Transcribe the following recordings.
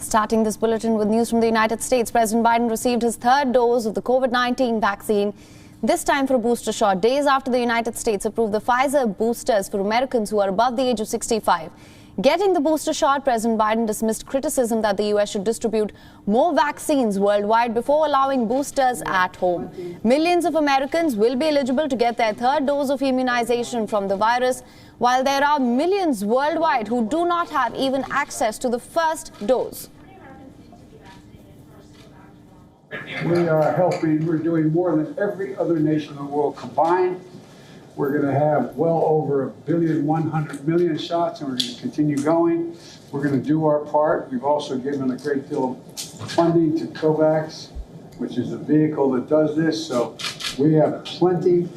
Starting this bulletin with news from the United States, President Biden received his third dose of the COVID-19 vaccine, this time for a booster shot, days after the United States approved the Pfizer boosters for Americans who are above the age of 65. Getting the booster shot, President Biden dismissed criticism that the U.S. should distribute more vaccines worldwide before allowing boosters at home. Millions of Americans will be eligible to get their third dose of immunization from the virus, while there are millions worldwide who do not have even access to the first dose. We are helping, we're doing more than every other nation in the world combined. We're going to have well over 1,100,000,000 shots, and we're going to continue going. We're going to do our part. We've also given a great deal of funding to COVAX, which is a vehicle that does this. So we have plenty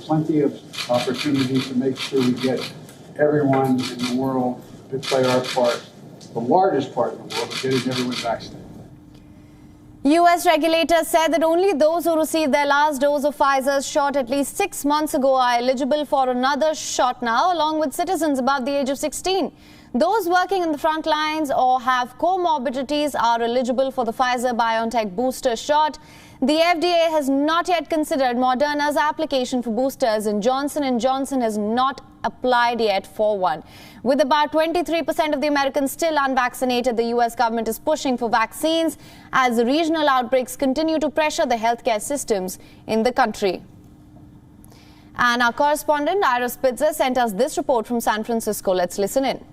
of opportunities to make sure we get everyone in the world to play our part, the largest part in the world, of getting everyone vaccinated. U.S. regulators said that only those who received their last dose of Pfizer's shot at least 6 months ago are eligible for another shot now, along with citizens above the age of 16. Those working in the front lines or have comorbidities are eligible for the Pfizer-BioNTech booster shot. The FDA has not yet considered Moderna's application for boosters, and Johnson & Johnson has not applied yet for one. With about 23% of the Americans still unvaccinated, the U.S. government is pushing for vaccines as the regional outbreaks continue to pressure the healthcare systems in the country. And our correspondent, Ira Spitzer, sent us this report from San Francisco. Let's listen in.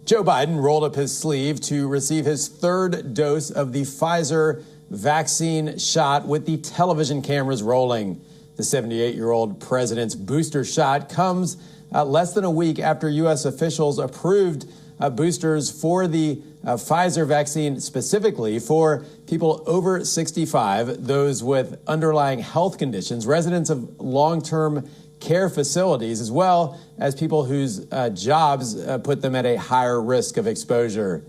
Joe Biden rolled up his sleeve to receive his third dose of the Pfizer vaccine shot with the television cameras rolling. The 78-year-old president's booster shot comes less than a week after U.S. officials approved boosters for the Pfizer vaccine, specifically for people over 65, those with underlying health conditions, residents of long-term care facilities, as well as people whose jobs put them at a higher risk of exposure.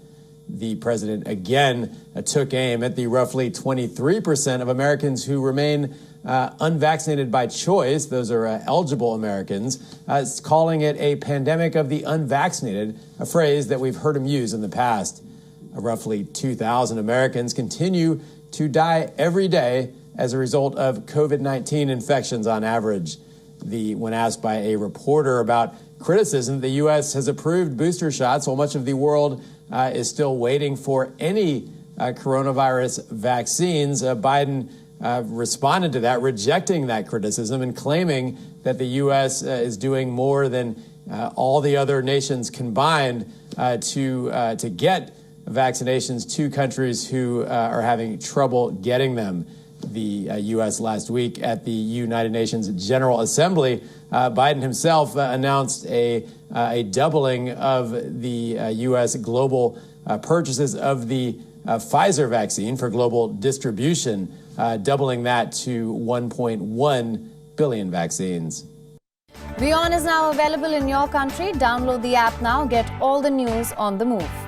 The president again took aim at the roughly 23% of Americans who remain unvaccinated by choice. Those are eligible Americans, calling it a pandemic of the unvaccinated, a phrase that we've heard him use in the past. Roughly 2,000 Americans continue to die every day as a result of COVID-19 infections on average. When asked by a reporter about criticism, the U.S. has approved booster shots while much of the world is still waiting for any coronavirus vaccines. Biden responded to that, rejecting that criticism and claiming that the U.S. is doing more than all the other nations combined to get vaccinations to countries who are having trouble getting them. The U.S. last week at the United Nations General Assembly, Biden himself announced a doubling of the U.S. global purchases of the Pfizer vaccine for global distribution, doubling that to 1.1 billion vaccines. WION is now available in your country. Download the app now. Get all the news on the move.